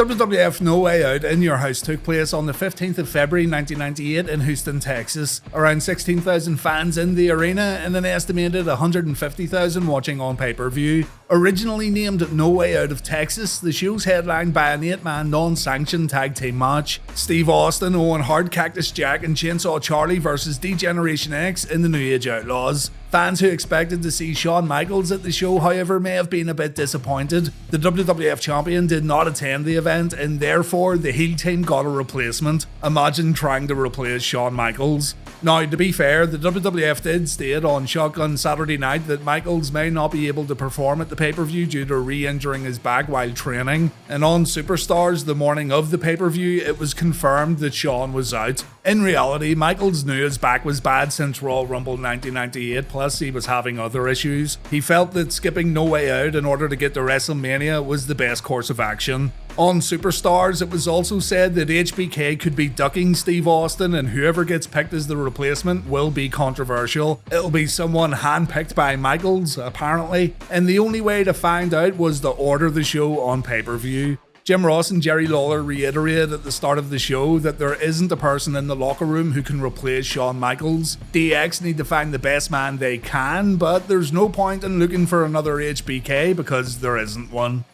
WWF No Way Out in Your House took place on the 15th of February 1998 in Houston, Texas. Around 16,000 fans in the arena and an estimated 150,000 watching on pay-per-view. Originally named No Way Out of Texas, the show's headlined by an 8-man non-sanctioned tag team match. Steve Austin, Owen Hart, Cactus Jack and Chainsaw Charlie vs D-Generation X in the New Age Outlaws. Fans who expected to see Shawn Michaels at the show, however, may have been a bit disappointed. The WWF champion did not attend the event and therefore the heel team got a replacement. Imagine trying to replace Shawn Michaels. Now, to be fair, the WWF did state on Shotgun Saturday Night that Michaels may not be able to perform at the pay-per-view due to re-injuring his back while training, and on Superstars the morning of the pay-per-view it was confirmed that Shawn was out. In reality, Michaels knew his back was bad since Royal Rumble 1998, plus he was having other issues. He felt that skipping No Way Out in order to get to WrestleMania was the best course of action. On Superstars, it was also said that HBK could be ducking Steve Austin and whoever gets picked as the replacement will be controversial. It'll be someone handpicked by Michaels, apparently, and the only way to find out was to order the show on pay-per-view. Jim Ross and Jerry Lawler reiterated at the start of the show that there isn't a person in the locker room who can replace Shawn Michaels. DX need to find the best man they can, but there's no point in looking for another HBK because there isn't one.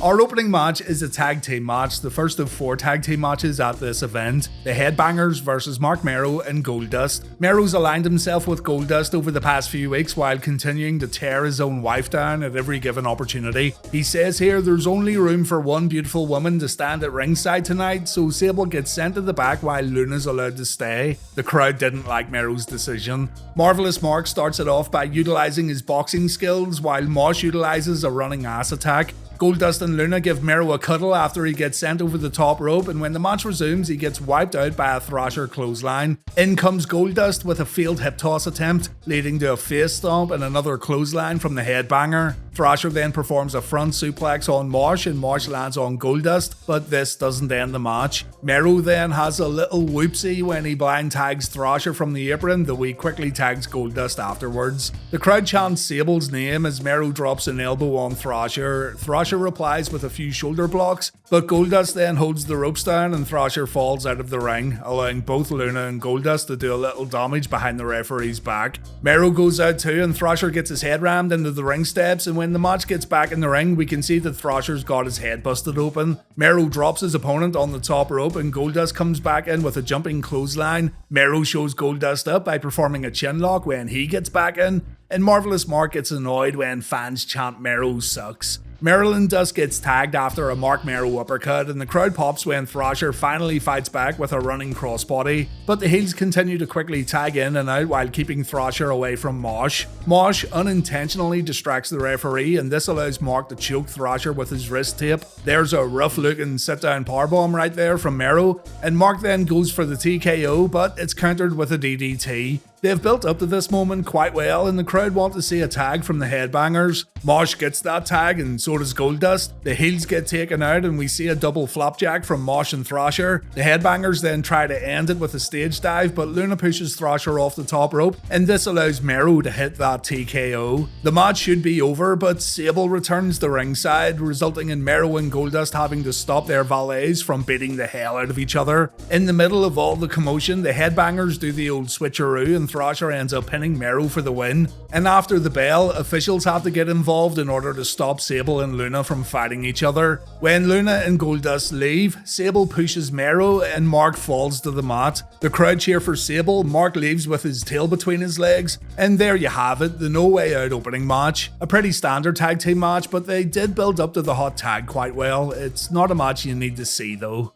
Our opening match is a tag team match, the first of 4 tag team matches at this event. The Headbangers versus Marc, Mero and Goldust. Mero's aligned himself with Goldust over the past few weeks while continuing to tear his own wife down at every given opportunity. He says here there's only room for one beautiful woman to stand at ringside tonight, so Sable gets sent to the back while Luna's allowed to stay. The crowd didn't like Mero's decision. Marvelous Marc starts it off by utilizing his boxing skills while Mosh utilizes a running ass attack. Goldust and Luna give Mero a cuddle after he gets sent over the top rope, and when the match resumes, he gets wiped out by a Thrasher clothesline. In comes Goldust with a failed hip toss attempt, leading to a face stomp and another clothesline from the Headbanger. Thrasher then performs a front suplex on Mosh and Mosh lands on Goldust, but this doesn't end the match. Mero then has a little whoopsie when he blind tags Thrasher from the apron, though he quickly tags Goldust afterwards. The crowd chants Sable's name as Mero drops an elbow on Thrasher. Thrasher replies with a few shoulder blocks, but Goldust then holds the ropes down and Thrasher falls out of the ring, allowing both Luna and Goldust to do a little damage behind the referee's back. Mero goes out too and Thrasher gets his head rammed into the ring steps, and when the match gets back in the ring, we can see that Thrasher's got his head busted open. Mero drops his opponent on the top rope and Goldust comes back in with a jumping clothesline. Mero shows Goldust up by performing a chin lock when he gets back in, and Marvelous Marc gets annoyed when fans chant Mero sucks. Marilyn Dust gets tagged after a Marc Mero uppercut, and the crowd pops when Thrasher finally fights back with a running crossbody, but the heels continue to quickly tag in and out while keeping Thrasher away from Mosh. Mosh unintentionally distracts the referee, and this allows Marc to choke Thrasher with his wrist tape. There's a rough looking sit down powerbomb right there from Mero, and Marc then goes for the TKO, but it's countered with a DDT. They've built up to this moment quite well, and the crowd want to see a tag from the Headbangers. Mosh gets that tag, and so does Goldust. The heels get taken out, and we see a double flapjack from Mosh and Thrasher. The Headbangers then try to end it with a stage dive, but Luna pushes Thrasher off the top rope, and this allows Mero to hit that TKO. The match should be over, but Sable returns to ringside, resulting in Mero and Goldust having to stop their valets from beating the hell out of each other. In the middle of all the commotion, the Headbangers do the old switcheroo, and Thrasher ends up pinning Mero for the win. And after the bell, officials have to get involved in order to stop Sable and Luna from fighting each other. When Luna and Goldust leave, Sable pushes Mero and Marc falls to the mat. The crowd cheer for Sable, Marc leaves with his tail between his legs, and there you have it, the No Way Out opening match. A pretty standard tag team match, but they did build up to the hot tag quite well. It's not a match you need to see though.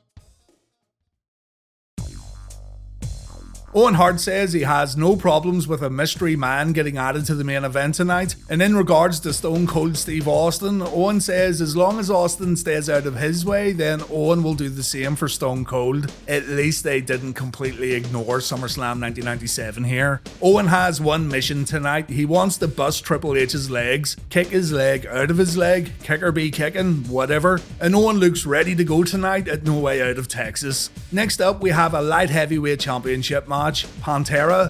Owen Hart says he has no problems with a mystery man getting added to the main event tonight, and in regards to Stone Cold Steve Austin, Owen says as long as Austin stays out of his way, then Owen will do the same for Stone Cold. At least they didn't completely ignore SummerSlam 1997 here. Owen has one mission tonight. He wants to bust Triple H's legs, kick his leg out of his leg, kick or be kicking, whatever, and Owen looks ready to go tonight at No Way Out of Texas. Next up, we have a light heavyweight championship match. Pantera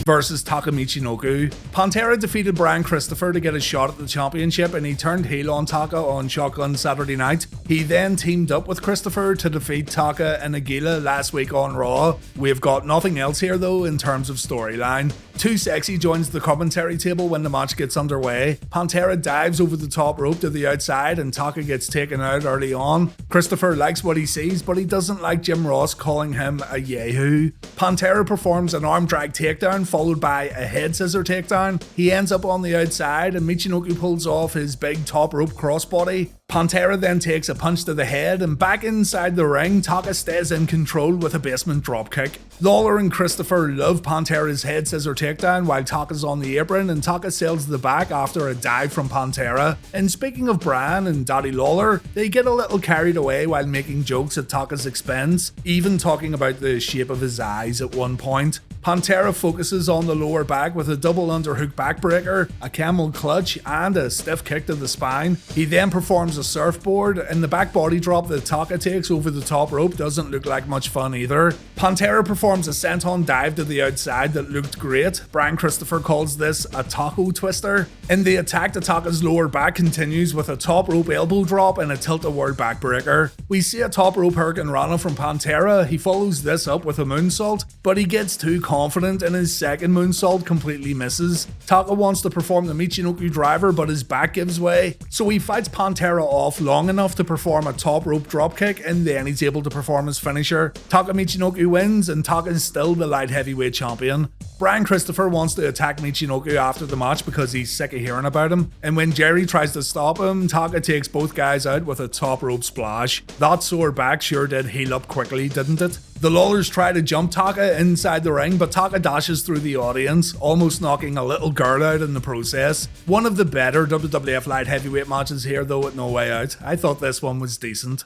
versus Taka Michinoku. Pantera defeated Brian Christopher to get a shot at the championship, and he turned heel on Taka on Shotgun Saturday night. He then teamed up with Christopher to defeat Taka and Aguila last week on Raw. We've got nothing else here though in terms of storyline. Too Sexy joins the commentary table when the match gets underway. Pantera dives over the top rope to the outside and Taka gets taken out early on. Christopher likes what he sees, but he doesn't like Jim Ross calling him a yahoo. Pantera performs an arm drag takedown followed by a head scissor takedown. He ends up on the outside and Michinoku pulls off his big top rope crossbody. Pantera then takes a punch to the head, and back inside the ring, Taka stays in control with a basement dropkick. Lawler and Christopher love Pantera's head scissor takedown while Taka's on the apron, and Taka sails to the back after a dive from Pantera. And speaking of Brian and Daddy Lawler, they get a little carried away while making jokes at Taka's expense, even talking about the shape of his eyes at one point. Pantera focuses on the lower back with a double underhook backbreaker, a camel clutch, and a stiff kick to the spine. He then performs a surfboard, and the back body drop that Taka takes over the top rope doesn't look like much fun either. Pantera performs a senton dive to the outside that looked great. Brian Christopher calls this a taco twister. And the attack to Taka's lower back continues with a top rope elbow drop and a tilt-a-whirl backbreaker. We see a top rope Hurricane Rana from Pantera. He follows this up with a moonsault, but he gets too confident and his second moonsault completely misses. Taka wants to perform the Michinoku driver, but his back gives way, so he fights Pantera off long enough to perform a top rope dropkick, and then he's able to perform his finisher. Taka Michinoku wins, and Taka is still the light heavyweight champion. Brian Christopher wants to attack Michinoku after the match because he's sick of hearing about him, and when Jerry tries to stop him, Taka takes both guys out with a top rope splash. That sore back sure did heal up quickly, didn't it? The Lawlers try to jump Taka inside the ring, but Taka dashes through the audience, almost knocking a little girl out in the process. One of the better WWF light heavyweight matches here though at No Way Out. I thought this one was decent.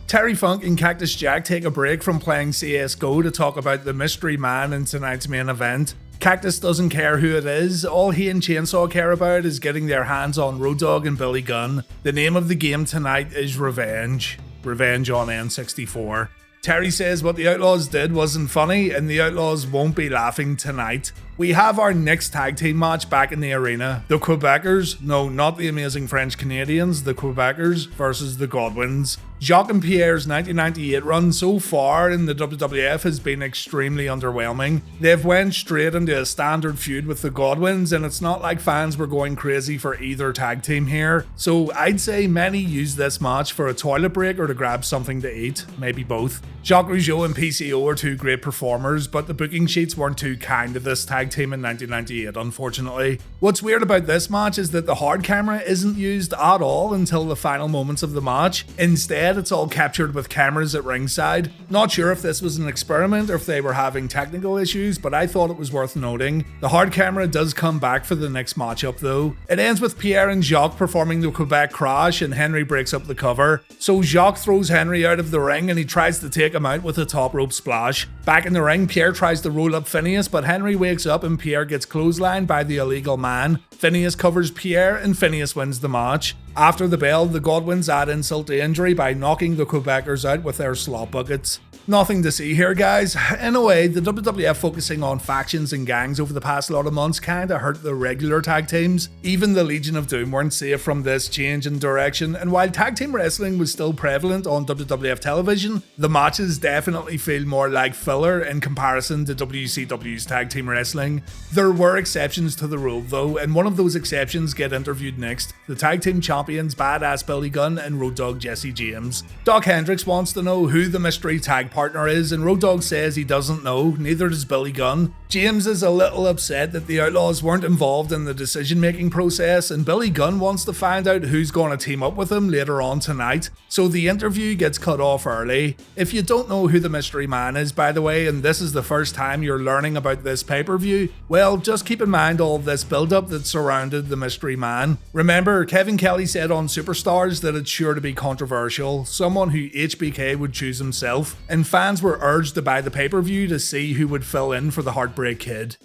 Terry Funk and Cactus Jack take a break from playing CSGO to talk about the mystery man in tonight's main event. Cactus doesn't care who it is, all he and Chainsaw care about is getting their hands on Road Dogg and Billy Gunn. The name of the game tonight is Revenge. Revenge on N64. Terry says what the Outlaws did wasn't funny and the Outlaws won't be laughing tonight. We have our next tag team match back in the arena. The Quebecers, no, not the amazing French Canadians, the Quebecers versus the Godwinns. Jacques and Pierre's 1998 run so far in the WWF has been extremely underwhelming. They've went straight into a standard feud with the Godwinns, and it's not like fans were going crazy for either tag team here. So I'd say many use this match for a toilet break or to grab something to eat, maybe both. Jacques Rougeau and PCO are two great performers, but the booking sheets weren't too kind to this tag team in 1998, unfortunately. What's weird about this match is that the hard camera isn't used at all until the final moments of the match. Instead, it's all captured with cameras at ringside. Not sure if this was an experiment or if they were having technical issues, but I thought it was worth noting. The hard camera does come back for the next matchup though. It ends with Pierre and Jacques performing the Quebec Crash, and Henry breaks up the cover. So Jacques throws Henry out of the ring and he tries to take him out with a top rope splash. Back in the ring, Pierre tries to roll up Phineas, but Henry wakes up and Pierre gets clotheslined by the illegal man. Phineas covers Pierre and Phineas wins the match. After the bell, the Godwinns add insult to injury by knocking the Quebecers out with their slop buckets. Nothing to see here, guys. In a way, the WWF focusing on factions and gangs over the past lot of months kinda hurt the regular tag teams. Even the Legion of Doom weren't safe from this change in direction, and while tag team wrestling was still prevalent on WWF television, the matches definitely feel more like filler in comparison to WCW's tag team wrestling. There were exceptions to the rule though, and one of those exceptions get interviewed next. The tag team champions Badass Billy Gunn and Road Dogg Jesse James. Doc Hendricks wants to know who the mystery tag partner is, and Road Dogg says he doesn't know, neither does Billy Gunn. James is a little upset that the Outlaws weren't involved in the decision making process, and Billy Gunn wants to find out who's going to team up with him later on tonight, so the interview gets cut off early. If you don't know who the mystery man is, by the way, and this is the first time you're learning about this pay-per-view, well, just keep in mind all of this build-up that surrounded the mystery man. Remember, Kevin Kelly said on Superstars that it's sure to be controversial, someone who HBK would choose himself, and fans were urged to buy the pay-per-view to see who would fill in for the Heartbreak Kid.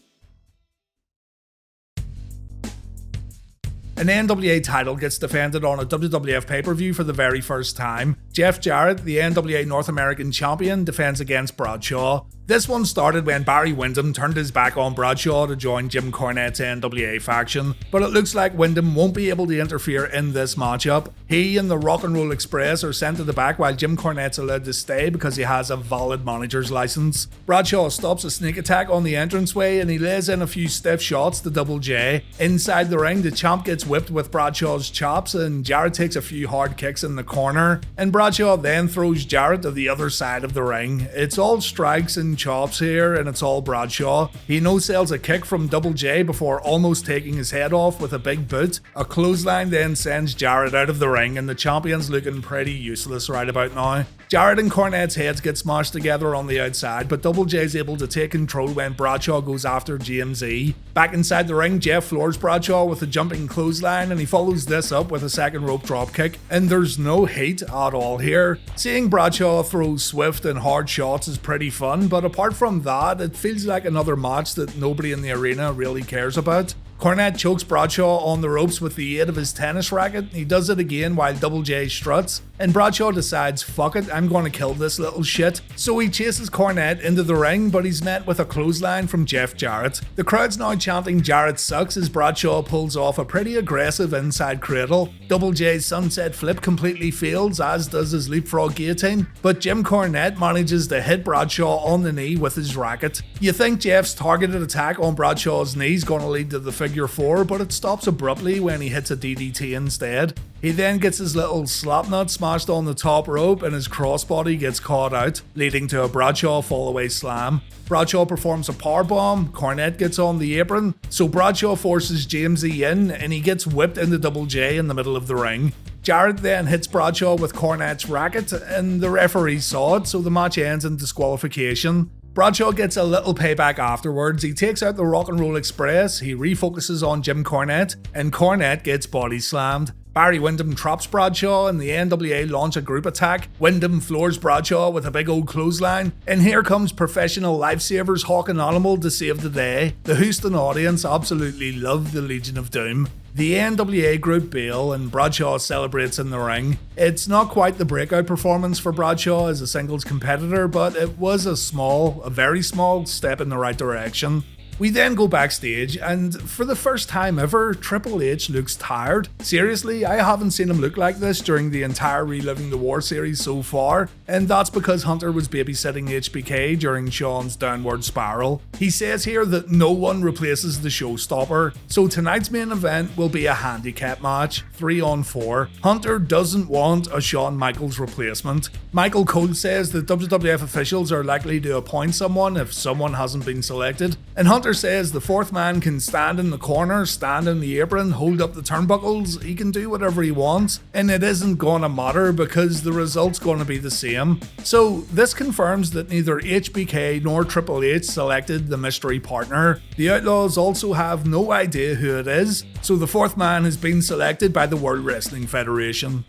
An NWA title gets defended on a WWF pay-per-view for the very first time. Jeff Jarrett, the NWA North American Champion, defends against Bradshaw. This one started when Barry Windham turned his back on Bradshaw to join Jim Cornette's NWA faction, but it looks like Windham won't be able to interfere in this matchup. He and the Rock and Roll Express are sent to the back while Jim Cornette's allowed to stay because he has a valid manager's license. Bradshaw stops a sneak attack on the entranceway and he lays in a few stiff shots to Double J. Inside the ring, the champ gets whipped with Bradshaw's chops and Jarrett takes a few hard kicks in the corner, and Bradshaw then throws Jarrett to the other side of the ring. It's all strikes and chops here, and it's all Bradshaw. He no-sells a kick from Double J before almost taking his head off with a big boot. A clothesline then sends Jarrett out of the ring, and the champion's looking pretty useless right about now. Jarrett and Cornette's heads get smashed together on the outside, but Double J's able to take control when Bradshaw goes after GMZ. Back inside the ring, Jeff floors Bradshaw with a jumping clothesline, and he follows this up with a second rope dropkick, and there's no heat at all here. Seeing Bradshaw throw swift and hard shots is pretty fun, but apart from that, it feels like another match that nobody in the arena really cares about. Cornette chokes Bradshaw on the ropes with the aid of his tennis racket. He does it again while Double J struts, and Bradshaw decides, fuck it, I'm gonna kill this little shit. So he chases Cornette into the ring, but he's met with a clothesline from Jeff Jarrett. The crowd's now chanting Jarrett sucks as Bradshaw pulls off a pretty aggressive inside cradle. Double J's sunset flip completely fails, as does his leapfrog guillotine, but Jim Cornette manages to hit Bradshaw on the knee with his racket. You think Jeff's targeted attack on Bradshaw's knee is gonna lead to the figure 4, but it stops abruptly when he hits a DDT instead. He then gets his little slapnut smashed on the top rope and his crossbody gets caught out, leading to a Bradshaw fallaway slam. Bradshaw performs a powerbomb, Cornette gets on the apron, so Bradshaw forces Jamesy in and he gets whipped into Double J in the middle of the ring. Jarrett then hits Bradshaw with Cornette's racket and the referee saw it, so the match ends in disqualification. Bradshaw gets a little payback afterwards. He takes out the Rock and Roll Express, he refocuses on Jim Cornette, and Cornette gets body slammed. Barry Windham traps Bradshaw and the NWA launch a group attack. Windham floors Bradshaw with a big old clothesline, and here comes professional lifesavers Hawk and Animal to save the day. The Houston audience absolutely loved the Legion of Doom. The NWA group bail and Bradshaw celebrates in the ring. It's not quite the breakout performance for Bradshaw as a singles competitor, but it was a very small step in the right direction. We then go backstage, and for the first time ever, Triple H looks tired. Seriously, I haven't seen him look like this during the entire Reliving the War series so far, and that's because Hunter was babysitting HBK during Shawn's downward spiral. He says here that no one replaces the showstopper, so tonight's main event will be a handicap match, 3-on-4. Hunter doesn't want a Shawn Michaels replacement. Michael Cole says that WWF officials are likely to appoint someone if someone hasn't been selected, and Hunter says the fourth man can stand in the corner, stand in the apron, hold up the turnbuckles, he can do whatever he wants, and it isn't gonna matter because the result's gonna be the same. So this confirms that neither HBK nor Triple H selected the mystery partner. The Outlaws also have no idea who it is, so the fourth man has been selected by the World Wrestling Federation.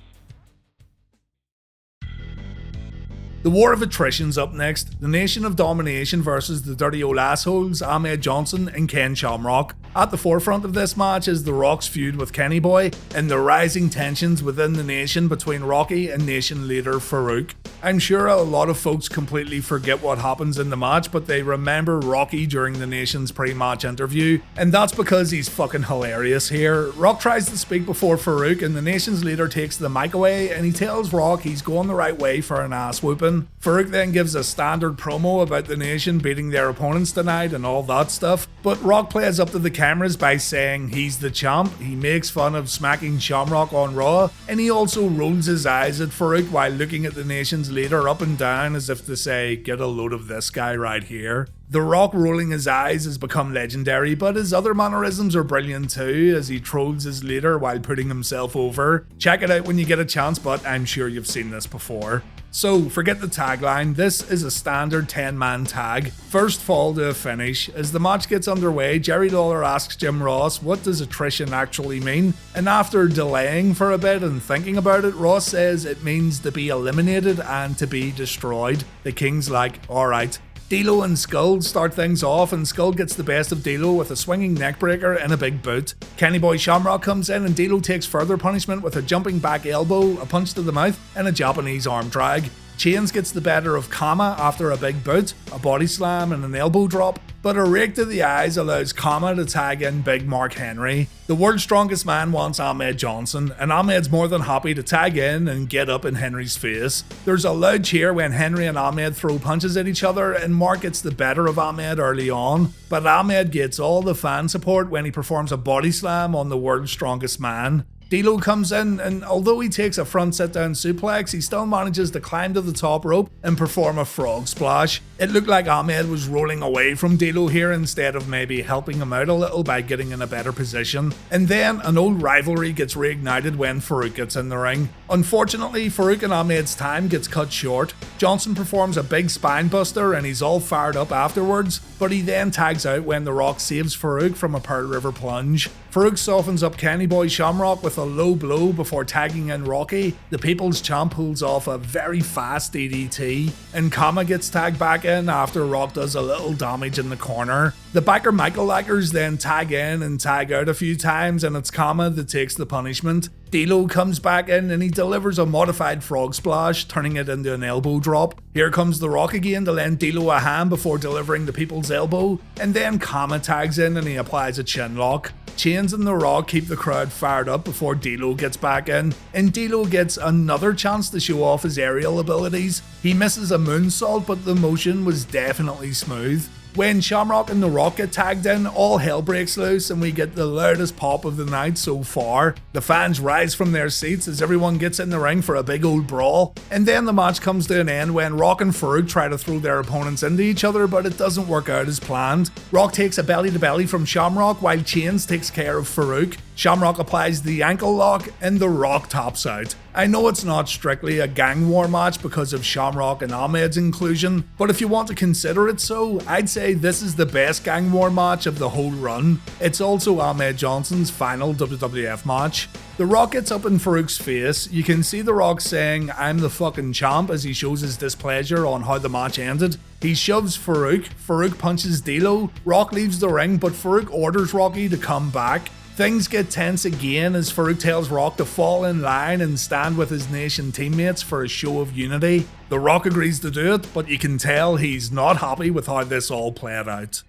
The War of Attrition's up next. The Nation of Domination versus the Dirty Old Assholes, Ahmed Johnson and Ken Shamrock. At the forefront of this match is The Rock's feud with Kenny Boy and the rising tensions within the nation between Rocky and nation leader Farouk. I'm sure a lot of folks completely forget what happens in the match, but they remember Rocky during the nation's pre-match interview, and that's because he's fucking hilarious here. Rock tries to speak before Farouk and the nation's leader takes the mic away and he tells Rock he's going the right way for an ass whooping. Farouk then gives a standard promo about the nation beating their opponents tonight and all that stuff, but Rock plays up to the cameras by saying he's the champ. He makes fun of smacking Shamrock on Raw, and he also rolls his eyes at Farouk while looking at the nation's leader up and down as if to say, get a load of this guy right here. The Rock rolling his eyes has become legendary, but his other mannerisms are brilliant too, as he trolls his leader while putting himself over. Check it out when you get a chance, but I'm sure you've seen this before. So, forget the tagline, this is a standard 10-man tag. First fall to a finish. As the match gets underway, Jerry Lawler asks Jim Ross, what does attrition actually mean? And after delaying for a bit and thinking about it, Ross says it means to be eliminated and to be destroyed. The King's like, alright. D.O.A and Skull start things off, and Skull gets the best of D.O.A with a swinging neckbreaker and a big boot. Kenny Boy Shamrock comes in, and D.O.A takes further punishment with a jumping back elbow, a punch to the mouth, and a Japanese arm drag. Chains gets the better of Kama after a big boot, a body slam, and an elbow drop, but a rake to the eyes allows Kama to tag in Big Mark Henry. The world's strongest man wants Ahmed Johnson, and Ahmed's more than happy to tag in and get up in Henry's face. There's a loud cheer when Henry and Ahmed throw punches at each other, and Mark gets the better of Ahmed early on, but Ahmed gets all the fan support when he performs a body slam on the world's strongest man. D.O.A comes in, and although he takes a front sit-down suplex, he still manages to climb to the top rope and perform a frog splash. It looked like Ahmed was rolling away from D.O.A here instead of maybe helping him out a little by getting in a better position. And then an old rivalry gets reignited when Farouk gets in the ring. Unfortunately, Farouk and Ahmed's time gets cut short. Johnson performs a big spine buster and he's all fired up afterwards, but he then tags out when The Rock saves Farouk from a Pearl River plunge. Farouk softens up Kenny Boy Shamrock with a low blow before tagging in Rocky. The People's Champ pulls off a very fast DDT, and Kama gets tagged back in after Rock does a little damage in the corner. The Backer Michael Lackers then tag in and tag out a few times, and it's Kama that takes the punishment. D.O.A comes back in and he delivers a modified frog splash, turning it into an elbow drop. Here comes The Rock again to lend D.O.A a hand before delivering the People's Elbow, and then Kama tags in and he applies a chin lock. Chains and The Rock keep the crowd fired up before D.O.A gets back in, and D.O.A gets another chance to show off his aerial abilities. He misses a moonsault, but the motion was definitely smooth. When Shamrock and The Rock get tagged in, all hell breaks loose and we get the loudest pop of the night so far. The fans rise from their seats as everyone gets in the ring for a big old brawl, and then the match comes to an end when Rock and Farouk try to throw their opponents into each other, but it doesn't work out as planned. Rock takes a belly to belly from Shamrock while Chains takes care of Farouk. Shamrock applies the ankle lock and The Rock tops out. I know it's not strictly a gang war match because of Shamrock and Ahmed's inclusion, but if you want to consider it so, I'd say this is the best gang war match of the whole run. It's also Ahmed Johnson's final WWF match. The Rock gets up in Farouk's face. You can see The Rock saying, "I'm the fucking champ," as he shows his displeasure on how the match ended. He shoves Farouk. Farouk punches D.O.A. Rock leaves the ring, but Farouk orders Rocky to come back. Things get tense again as Farouk tells Rock to fall in line and stand with his Nation teammates for a show of unity. The Rock agrees to do it, but you can tell he's not happy with how this all played out.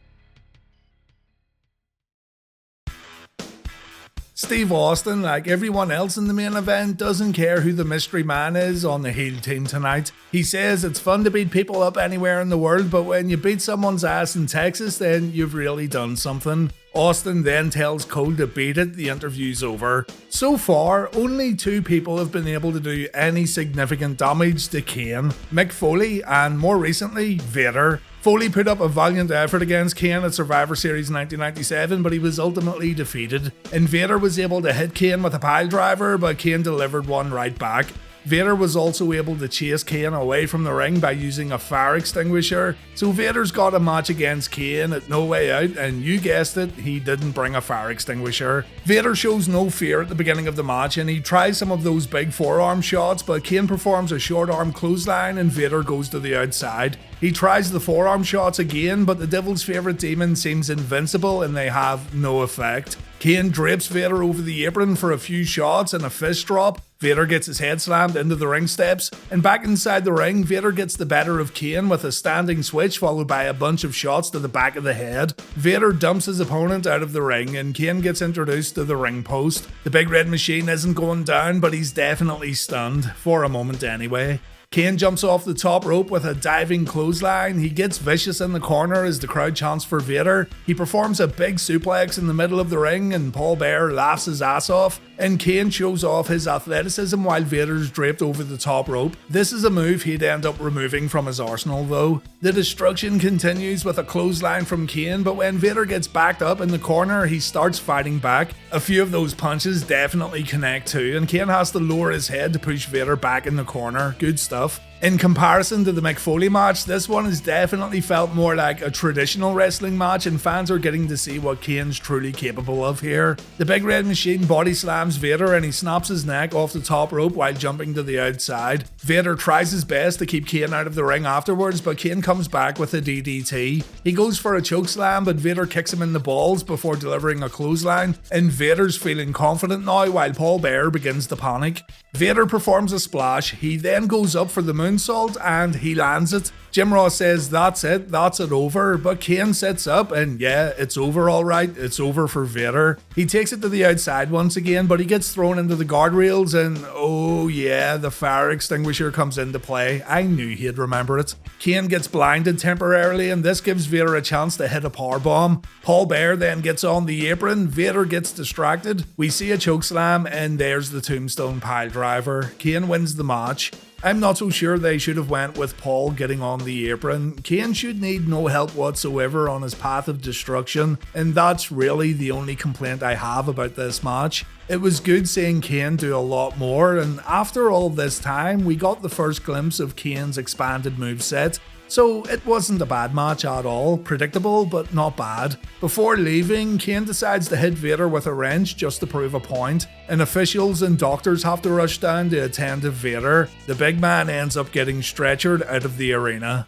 Steve Austin, like everyone else in the main event, doesn't care who the mystery man is on the heel team tonight. He says it's fun to beat people up anywhere in the world, but when you beat someone's ass in Texas, then you've really done something. Austin then tells Cole to beat it. The interview's over. So far, only 2 people have been able to do any significant damage to Kane: Mick Foley and, more recently, Vader. Foley put up a valiant effort against Kane at Survivor Series 1997, but he was ultimately defeated. And Vader was able to hit Kane with a piledriver, but Kane delivered one right back. Vader was also able to chase Kane away from the ring by using a fire extinguisher, so Vader's got a match against Kane at No Way Out, and you guessed it, he didn't bring a fire extinguisher. Vader shows no fear at the beginning of the match, and he tries some of those big forearm shots, but Kane performs a short arm clothesline and Vader goes to the outside. He tries the forearm shots again, but the Devil's Favourite Demon seems invincible and they have no effect. Kane drapes Vader over the apron for a few shots and a fist drop. Vader gets his head slammed into the ring steps, and back inside the ring, Vader gets the better of Kane with a standing switch followed by a bunch of shots to the back of the head. Vader dumps his opponent out of the ring and Kane gets introduced to the ring post. The Big Red Machine isn't going down, but he's definitely stunned, for a moment anyway. Kane jumps off the top rope with a diving clothesline. He gets vicious in the corner as the crowd chants for Vader. He performs a big suplex in the middle of the ring and Paul Bearer laughs his ass off. And Kane shows off his athleticism while Vader's draped over the top rope. This is a move he'd end up removing from his arsenal though. The destruction continues with a clothesline from Kane, but when Vader gets backed up in the corner, he starts fighting back. A few of those punches definitely connect too, and Kane has to lower his head to push Vader back in the corner. Good stuff. In comparison to the Mick Foley match, this one has definitely felt more like a traditional wrestling match, and fans are getting to see what Kane's truly capable of here. The Big Red Machine body slams Vader and he snaps his neck off the top rope while jumping to the outside. Vader tries his best to keep Kane out of the ring afterwards, but Kane comes back with a DDT. He goes for a chokeslam, but Vader kicks him in the balls before delivering a clothesline, and Vader's feeling confident now while Paul Bearer begins to panic. Vader performs a splash, he then goes up for the moonsault and he lands it. Jim Ross says that's it over, but Kane sits up and yeah, it's over alright, it's over for Vader. He takes it to the outside once again, but he gets thrown into the guardrails and oh yeah, the fire extinguisher comes into play. I knew he'd remember it. Kane gets blinded temporarily and this gives Vader a chance to hit a powerbomb. Paul Bearer then gets on the apron, Vader gets distracted, we see a chokeslam and there's the tombstone pile driver. Kane wins the match. I'm not so sure they should have went with Paul getting on the apron. Kane should need no help whatsoever on his path of destruction, and that's really the only complaint I have about this match. It was good seeing Kane do a lot more, and after all this time, we got the first glimpse of Kane's expanded moveset. So it wasn't a bad match at all, predictable but not bad. Before leaving, Kane decides to hit Vader with a wrench just to prove a point, and officials and doctors have to rush down to attend to Vader. The big man ends up getting stretchered out of the arena.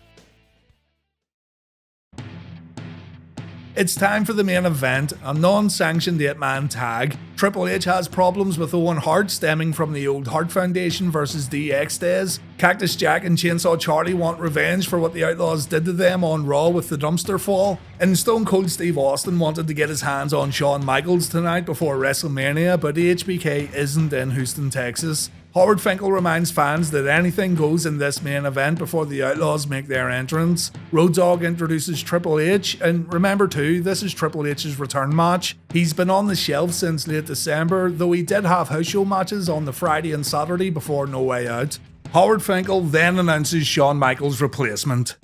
It's time for the main event, a non-sanctioned 8-man tag. Triple H has problems with Owen Hart stemming from the old Hart Foundation versus DX days. Cactus Jack and Chainsaw Charlie want revenge for what the Outlaws did to them on Raw with the dumpster fall. And Stone Cold Steve Austin wanted to get his hands on Shawn Michaels tonight before WrestleMania, but HBK isn't in Houston, Texas. Howard Finkel reminds fans that anything goes in this main event before the Outlaws make their entrance. Road Dogg introduces Triple H, and remember too, this is Triple H's return match. He's been on the shelf since late December, though he did have house show matches on the Friday and Saturday before No Way Out. Howard Finkel then announces Shawn Michaels' replacement.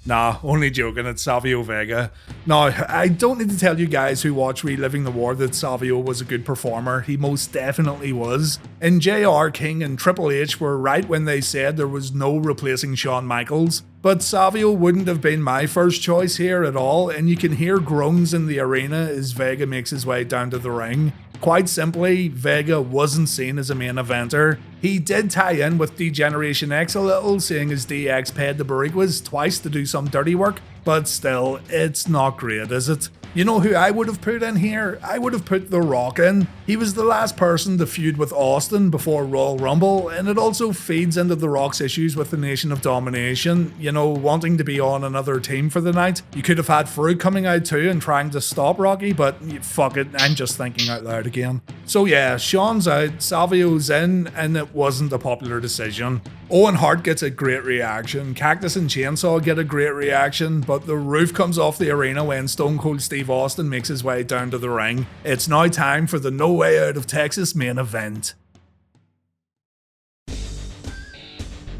Nah, only joking, it's Savio Vega. Now, I don't need to tell you guys who watch Reliving the War that Savio was a good performer. He most definitely was. And JR, King and Triple H were right when they said there was no replacing Shawn Michaels. But Savio wouldn't have been my first choice here at all, and you can hear groans in the arena as Vega makes his way down to the ring. Quite simply, Vega wasn't seen as a main eventer. He did tie in with D-Generation X a little, seeing as DX paid the Boricuas twice to do some dirty work, but still, it's not great, is it? You know who I would have put in here? I would have put The Rock in. He was the last person to feud with Austin before Royal Rumble, and it also feeds into The Rock's issues with the Nation of Domination, you know, wanting to be on another team for the night. You could have had Farouk coming out too and trying to stop Rocky, but fuck it, I'm just thinking out loud again. So yeah, Shawn's out, Savio's in, and it wasn't a popular decision. Owen Hart gets a great reaction, Cactus and Chainsaw get a great reaction, but the roof comes off the arena when Stone Cold Steve Austin makes his way down to the ring. It's now time for the No Way Out of Texas main event.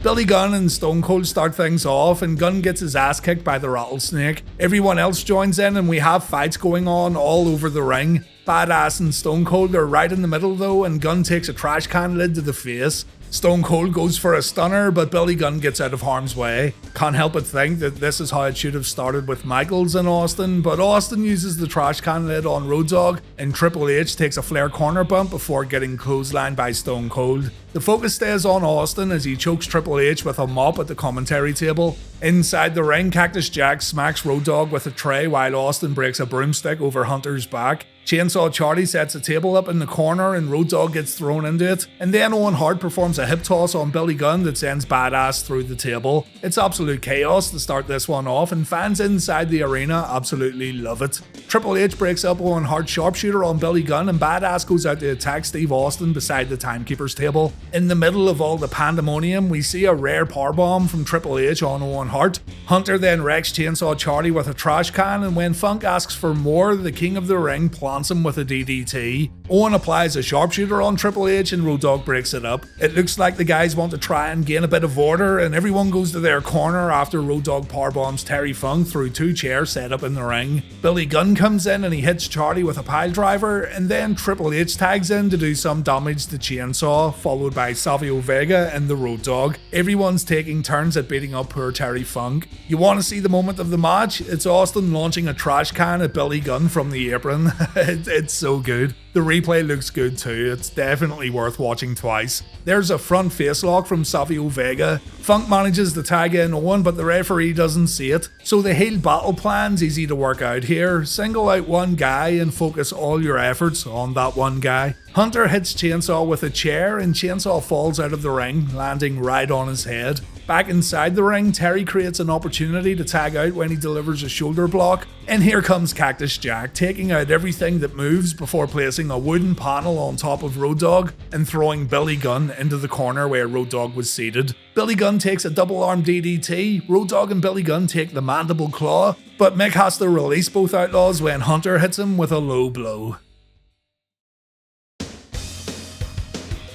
Billy Gunn and Stone Cold start things off, and Gunn gets his ass kicked by the Rattlesnake. Everyone else joins in and we have fights going on all over the ring. Badass and Stone Cold are right in the middle though, and Gunn takes a trash can lid to the face. Stone Cold goes for a stunner, but Billy Gunn gets out of harm's way. Can't help but think that this is how it should have started with Michaels and Austin, but Austin uses the trash can lid on Road Dogg, and Triple H takes a Flair corner bump before getting clotheslined by Stone Cold. The focus stays on Austin as he chokes Triple H with a mop at the commentary table. Inside the ring, Cactus Jack smacks Road Dogg with a tray while Austin breaks a broomstick over Hunter's back. Chainsaw Charlie sets a table up in the corner and Road Dogg gets thrown into it, and then Owen Hart performs a hip toss on Billy Gunn that sends Badass through the table. It's absolute chaos to start this one off, and fans inside the arena absolutely love it. Triple H breaks up Owen Hart's sharpshooter on Billy Gunn, and Badass goes out to attack Steve Austin beside the timekeeper's table. In the middle of all the pandemonium, we see a rare powerbomb from Triple H on Owen Hart. Hunter then wrecks Chainsaw Charlie with a trash can, and when Funk asks for more, the King of the Ring plants taunts him with a DDT. Owen applies a sharpshooter on Triple H and Road Dogg breaks it up. It looks like the guys want to try and gain a bit of order, and everyone goes to their corner after Road Dogg powerbombs Terry Funk through 2 chairs set up in the ring. Billy Gunn comes in and he hits Charlie with a pile driver, and then Triple H tags in to do some damage to Chainsaw, followed by Savio Vega and the Road Dogg. Everyone's taking turns at beating up poor Terry Funk. You want to see the moment of the match? It's Austin launching a trash can at Billy Gunn from the apron. It's so good. The replay looks good too. It's definitely worth watching twice. There's a front face lock from Savio Vega. Funk manages to tag in Owen, but the referee doesn't see it. So the heel battle plan's easy to work out here. Single out one guy and focus all your efforts on that one guy. Hunter hits Chainsaw with a chair and Chainsaw falls out of the ring, landing right on his head. Back inside the ring, Terry creates an opportunity to tag out when he delivers a shoulder block, and here comes Cactus Jack, taking out everything that moves before placing a wooden panel on top of Road Dogg and throwing Billy Gunn into the corner where Road Dogg was seated. Billy Gunn takes a double arm DDT, Road Dogg and Billy Gunn take the mandible claw, but Mick has to release both Outlaws when Hunter hits him with a low blow.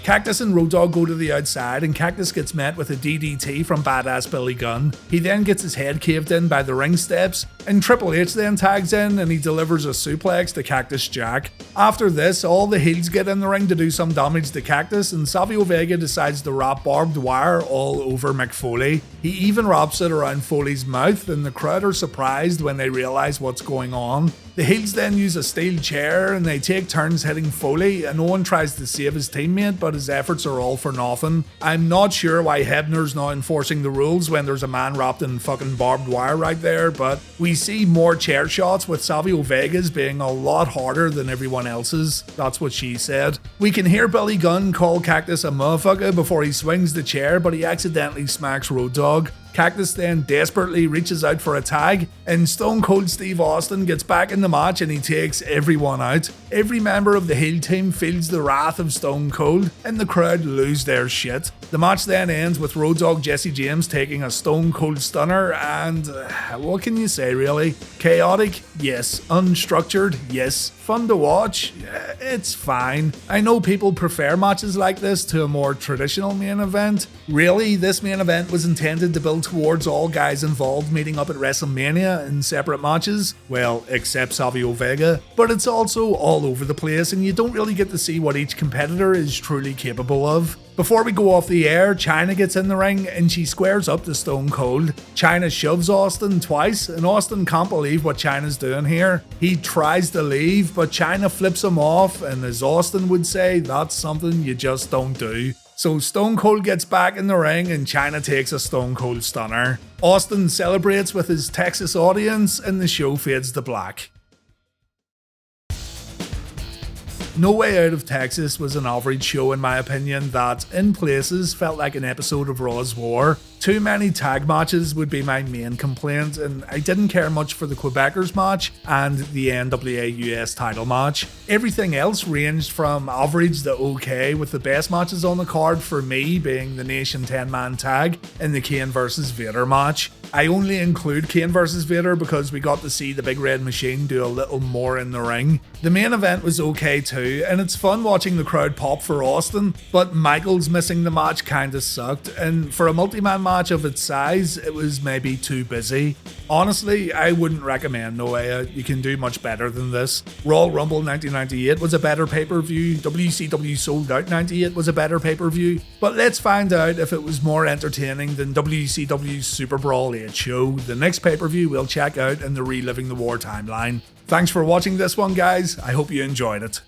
Cactus and Road Dogg go to the outside and Cactus gets met with a DDT from badass Billy Gunn. He then gets his head caved in by the ring steps, and Triple H then tags in and he delivers a suplex to Cactus Jack. After this, all the heels get in the ring to do some damage to Cactus, and Savio Vega decides to wrap barbed wire all over Mick Foley. He even wraps it around Foley's mouth, and the crowd are surprised when they realize what's going on. The heels then use a steel chair and they take turns hitting Foley, and Owen tries to save his teammate, but his efforts are all for nothing. I'm not sure why Hebner's not enforcing the rules when there's a man wrapped in fucking barbed wire right there, but we see more chair shots with Savio Vega's being a lot harder than everyone else's. That's what she said. We can hear Billy Gunn call Cactus a motherfucker before he swings the chair, but he accidentally smacks Road Dogg. Cactus then desperately reaches out for a tag, and Stone Cold Steve Austin gets back in the match and he takes everyone out. Every member of the heel team feels the wrath of Stone Cold, and the crowd lose their shit. The match then ends with Road Dogg Jesse James taking a Stone Cold Stunner, and what can you say really? Chaotic? Yes. Unstructured? Yes. Fun to watch? It's fine. I know people prefer matches like this to a more traditional main event. Really, this main event was intended to build towards all guys involved meeting up at WrestleMania in separate matches, well, except Savio Vega, but it's also all over the place and you don't really get to see what each competitor is truly capable of. Before we go off the air, Chyna gets in the ring and she squares up to Stone Cold. Chyna shoves Austin twice and Austin can't believe what Chyna's doing here. He tries to leave, but Chyna flips him off, and as Austin would say, that's something you just don't do. So Stone Cold gets back in the ring and Chyna takes a Stone Cold Stunner. Austin celebrates with his Texas audience and the show fades to black. No Way Out of Texas was an average show in my opinion that, in places, felt like an episode of Raw's War. Too many tag matches would be my main complaint, and I didn't care much for the Quebecers match and the NWA US title match. Everything else ranged from average to okay, with the best matches on the card for me being the Nation 10-man tag and the Kane vs Vader match. I only include Kane vs Vader because we got to see the Big Red Machine do a little more in the ring. The main event was okay too, and it's fun watching the crowd pop for Austin, but Michaels missing the match kinda sucked, and for a multi-man match of its size, it was maybe too busy. Honestly, I wouldn't recommend No Way Out. You can do much better than this. Royal Rumble 1998 was a better pay-per-view, WCW Sold Out 98 was a better pay-per-view, but let's find out if it was more entertaining than WCW's Super Brawl 8 show, the next pay-per-view we'll check out in the Reliving the War timeline. Thanks for watching this one guys, I hope you enjoyed it.